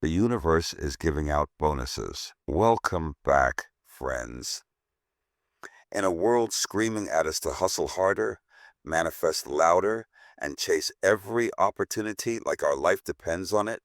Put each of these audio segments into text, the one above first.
The universe is giving out bonuses. Welcome back, friends. In a world screaming at us to hustle harder, manifest louder, and chase every opportunity like our life depends on it,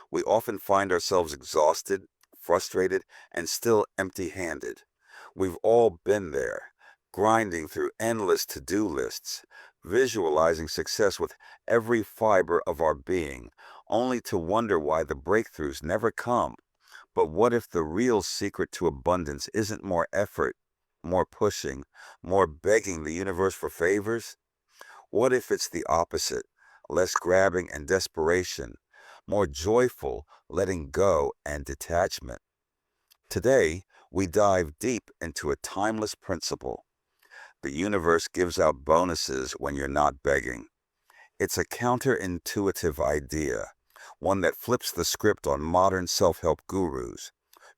we often find ourselves exhausted, frustrated, and still empty-handed. We've all been there, grinding through endless to-do lists, visualizing success with every fiber of our being, only to wonder why the breakthroughs never come. But what if the real secret to abundance isn't more effort, more pushing, more begging the universe for favors? What if it's the opposite, less grabbing and desperation, more joyful letting go and detachment? Today, we dive deep into a timeless principle. The universe gives out bonuses when you're not begging. It's a counterintuitive idea, one that flips the script on modern self-help gurus.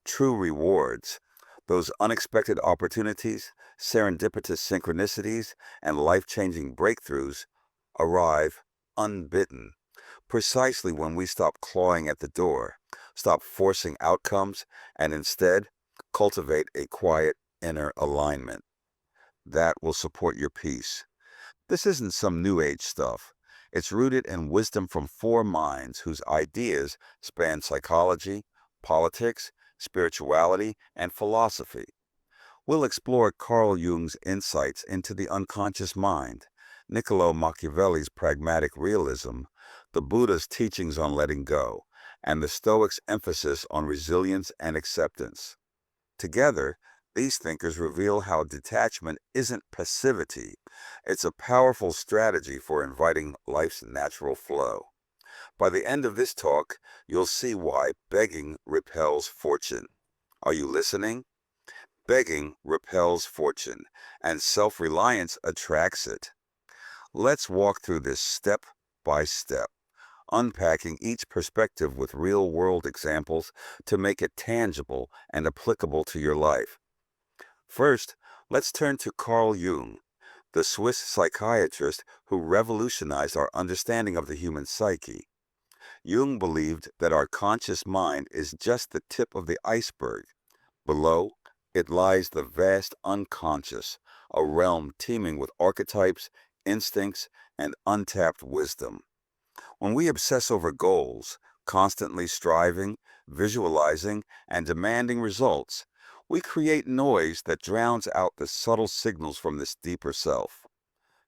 True rewards, those unexpected opportunities, serendipitous synchronicities, and life-changing breakthroughs, arrive unbidden, precisely when we stop clawing at the door, stop forcing outcomes, and instead cultivate a quiet inner alignment that will support your peace. This isn't some new age stuff. It's rooted in wisdom from four minds whose ideas span psychology, politics, spirituality, and philosophy. We'll explore Carl Jung's insights into the unconscious mind, Niccolo Machiavelli's pragmatic realism, the Buddha's teachings on letting go, and the Stoics' emphasis on resilience and acceptance. Together, these thinkers reveal how detachment isn't passivity. It's a powerful strategy for inviting life's natural flow. By the end of this talk, you'll see why begging repels fortune. Are you listening? Begging repels fortune, and self-reliance attracts it. Let's walk through this step by step, unpacking each perspective with real-world examples to make it tangible and applicable to your life. First, let's turn to Carl Jung, the Swiss psychiatrist who revolutionized our understanding of the human psyche. Jung believed that our conscious mind is just the tip of the iceberg. Below, it lies the vast unconscious, a realm teeming with archetypes, instincts, and untapped wisdom. When we obsess over goals, constantly striving, visualizing, and demanding results, we create noise that drowns out the subtle signals from this deeper self.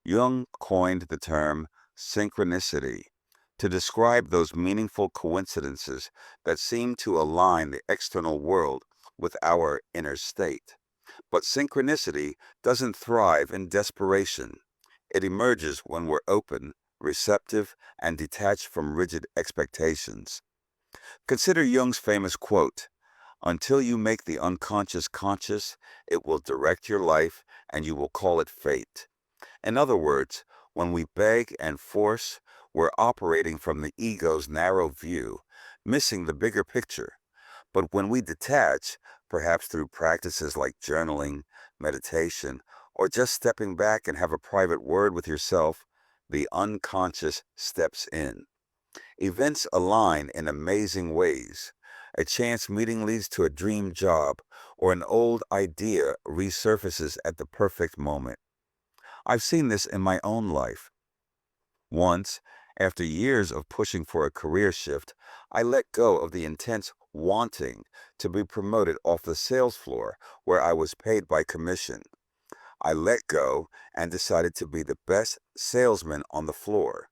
Jung coined the term synchronicity to describe those meaningful coincidences that seem to align the external world with our inner state. But synchronicity doesn't thrive in desperation. It emerges when we're open, receptive, and detached from rigid expectations. Consider Jung's famous quote, "Until you make the unconscious conscious, it will direct your life and you will call it fate." In other words, when we beg and force, we're operating from the ego's narrow view, missing the bigger picture. But when we detach, perhaps through practices like journaling, meditation, or just stepping back and have a private word with yourself, the unconscious steps in. Events align in amazing ways. A chance meeting leads to a dream job, or an old idea resurfaces at the perfect moment. I've seen this in my own life. Once, after years of pushing for a career shift, I let go of the intense wanting to be promoted off the sales floor where I was paid by commission. I let go and decided to be the best salesman on the floor.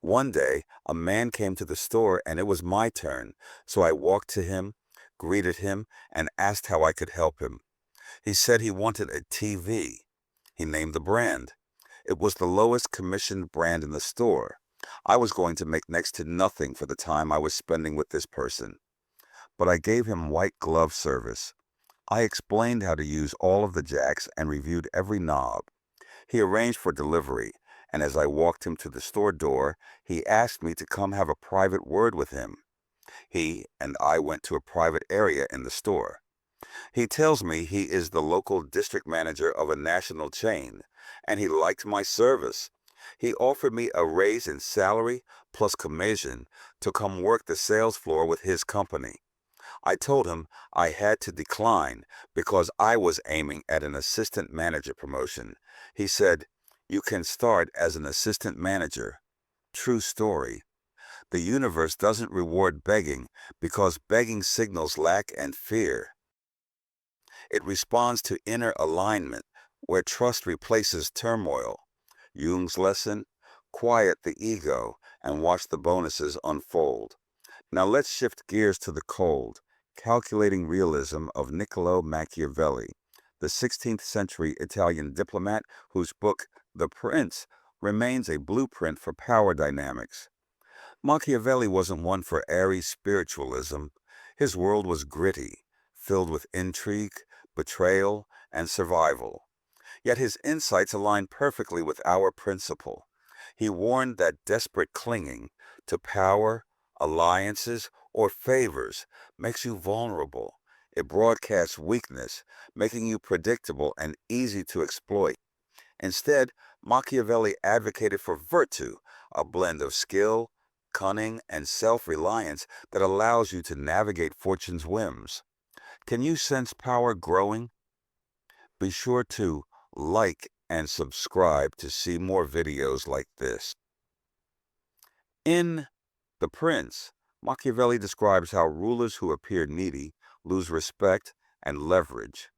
One day, a man came to the store and it was my turn, so I walked to him, greeted him, and asked how I could help him. He said he wanted a TV. He named the brand. It was the lowest commissioned brand in the store. I was going to make next to nothing for the time I was spending with this person, but I gave him white glove service. I explained how to use all of the jacks and reviewed every knob. He arranged for delivery, and as I walked him to the store door, he asked me to come have a private word with him. He and I went to a private area in the store. He tells me he is the local district manager of a national chain, and he liked my service. He offered me a raise in salary plus commission to come work the sales floor with his company. I told him I had to decline because I was aiming at an assistant manager promotion. He said, "You can start as an assistant manager." True story. The universe doesn't reward begging because begging signals lack and fear. It responds to inner alignment, where trust replaces turmoil. Jung's lesson: quiet the ego and watch the bonuses unfold. Now let's shift gears to the cold, calculating realism of Niccolo Machiavelli, the 16th century Italian diplomat whose book, The Prince, remains a blueprint for power dynamics. Machiavelli wasn't one for airy spiritualism. His world was gritty, filled with intrigue, betrayal, and survival. Yet his insights align perfectly with our principle. He warned that desperate clinging to power, alliances, or favors makes you vulnerable. It broadcasts weakness, making you predictable and easy to exploit. Instead, Machiavelli advocated for virtue, a blend of skill, cunning, and self-reliance that allows you to navigate fortune's whims. Can you sense power growing? Be sure to like and subscribe to see more videos like this. In The Prince, Machiavelli describes how rulers who appear needy lose respect and leverage.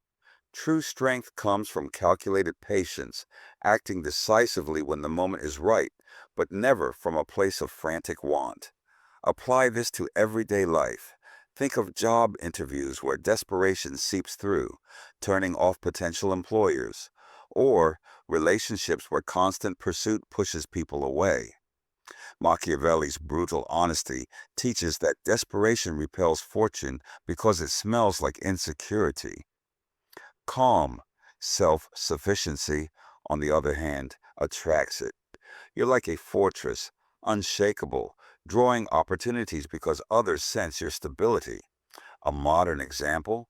True strength comes from calculated patience, acting decisively when the moment is right, but never from a place of frantic want. Apply this to everyday life. Think of job interviews where desperation seeps through, turning off potential employers, or relationships where constant pursuit pushes people away. Machiavelli's brutal honesty teaches that desperation repels fortune because it smells like insecurity. Calm, self-sufficiency, on the other hand, attracts it. You're like a fortress, unshakable, drawing opportunities because others sense your stability. A modern example: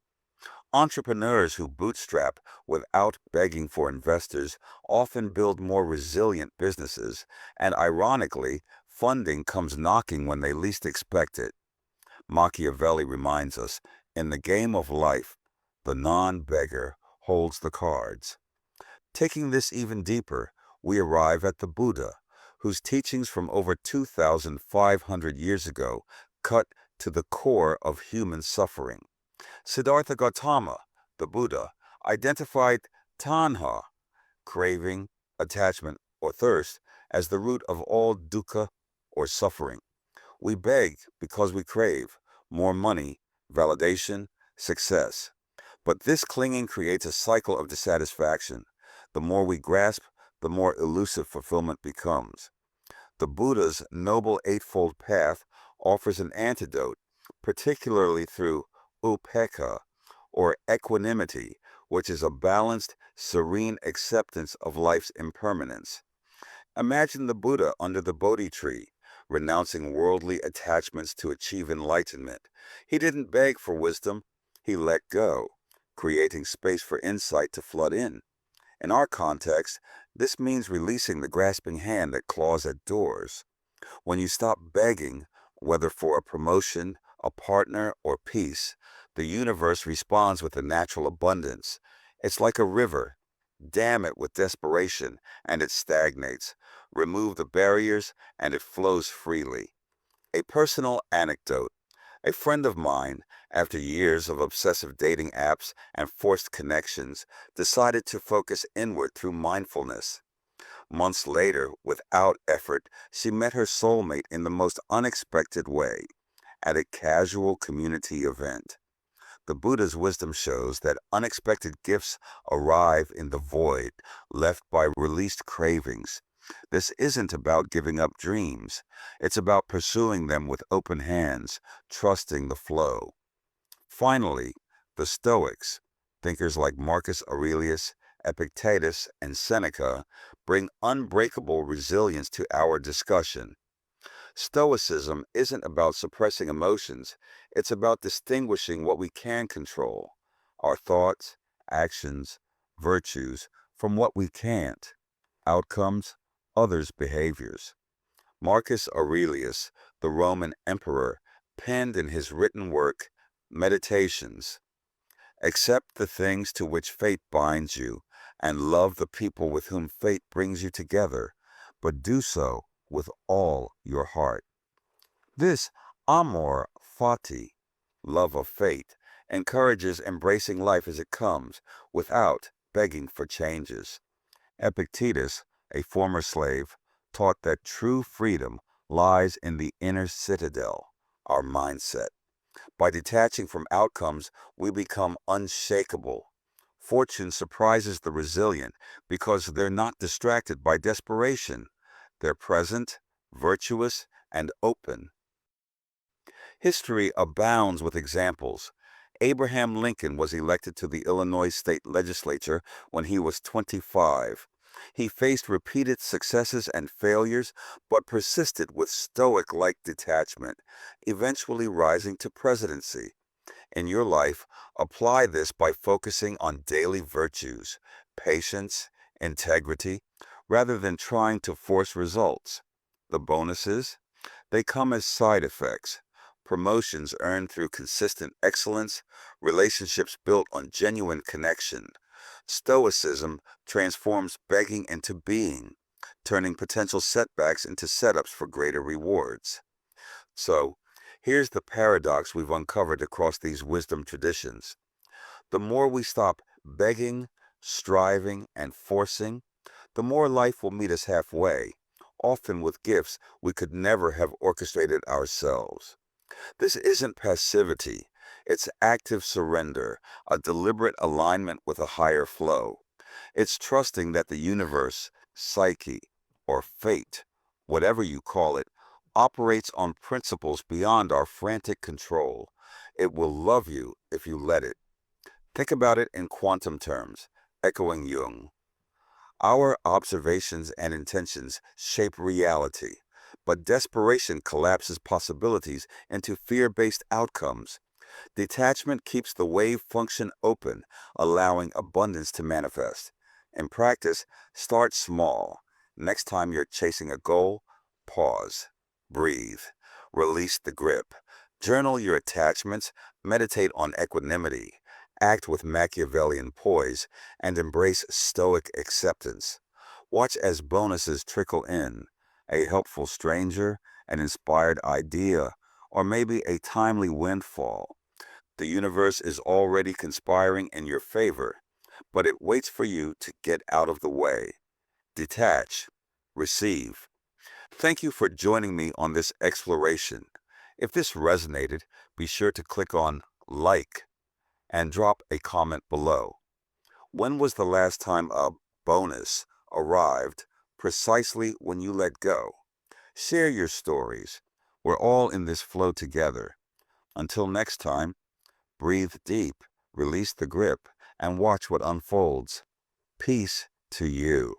entrepreneurs who bootstrap without begging for investors often build more resilient businesses, and ironically, funding comes knocking when they least expect it. Machiavelli reminds us, in the game of life, the non-beggar holds the cards. Taking this even deeper, we arrive at the Buddha, whose teachings from over 2,500 years ago cut to the core of human suffering. Siddhartha Gautama, the Buddha, identified tanha, craving, attachment, or thirst, as the root of all dukkha, or suffering. We beg because we crave more money, validation, success. But this clinging creates a cycle of dissatisfaction. The more we grasp, the more elusive fulfillment becomes. The Buddha's Noble Eightfold Path offers an antidote, particularly through upekkha, or equanimity, which is a balanced, serene acceptance of life's impermanence. Imagine the Buddha under the Bodhi tree, renouncing worldly attachments to achieve enlightenment. He didn't beg for wisdom, he let go, creating space for insight to flood in. In our context, this means releasing the grasping hand that claws at doors. When you stop begging, whether for a promotion, a partner, or peace, the universe responds with a natural abundance. It's like a river. Dam it with desperation, and it stagnates. Remove the barriers, and it flows freely. A personal anecdote. A friend of mine, after years of obsessive dating apps and forced connections, decided to focus inward through mindfulness. Months later, without effort, she met her soulmate in the most unexpected way, at a casual community event. The Buddha's wisdom shows that unexpected gifts arrive in the void left by released cravings. This isn't about giving up dreams. It's about pursuing them with open hands, trusting the flow. Finally, the Stoics, thinkers like Marcus Aurelius, Epictetus, and Seneca, bring unbreakable resilience to our discussion. Stoicism isn't about suppressing emotions, it's about distinguishing what we can control, our thoughts, actions, virtues, from what we can't, outcomes, others' behaviors. Marcus Aurelius, the Roman emperor, penned in his written work, Meditations, accept the things to which fate binds you, and love the people with whom fate brings you together, but do so with all your heart. This Amor Fati, love of fate, encourages embracing life as it comes, without begging for changes. Epictetus, a former slave, taught that true freedom lies in the inner citadel, our mindset. By detaching from outcomes, we become unshakable. Fortune surprises the resilient because they're not distracted by desperation. They're present, virtuous, and open. History abounds with examples. Abraham Lincoln was elected to the Illinois state legislature when he was 25. He faced repeated successes and failures, but persisted with Stoic-like detachment, eventually rising to presidency. In your life, apply this by focusing on daily virtues, patience, integrity, rather than trying to force results. The bonuses? They come as side effects. Promotions earned through consistent excellence, relationships built on genuine connection. Stoicism transforms begging into being, turning potential setbacks into setups for greater rewards. So, here's the paradox we've uncovered across these wisdom traditions. The more we stop begging, striving, and forcing, the more life will meet us halfway, often with gifts we could never have orchestrated ourselves. This isn't passivity, it's active surrender, a deliberate alignment with a higher flow. It's trusting that the universe, psyche, or fate, whatever you call it, operates on principles beyond our frantic control. It will love you if you let it. Think about it in quantum terms, echoing Jung. Our observations and intentions shape reality, but desperation collapses possibilities into fear-based outcomes. Detachment keeps the wave function open, allowing abundance to manifest. In practice, start small. Next time you're chasing a goal, pause, breathe, release the grip. Journal your attachments, meditate on equanimity, act with Machiavellian poise, and embrace Stoic acceptance. Watch as bonuses trickle in, a helpful stranger, an inspired idea, or maybe a timely windfall. The universe is already conspiring in your favor, but it waits for you to get out of the way. Detach, receive. Thank you for joining me on this exploration. If this resonated, be sure to click on like and drop a comment below. When was the last time a bonus arrived precisely when you let go? Share your stories. We're all in this flow together. Until next time, breathe deep, release the grip, and watch what unfolds. Peace to you.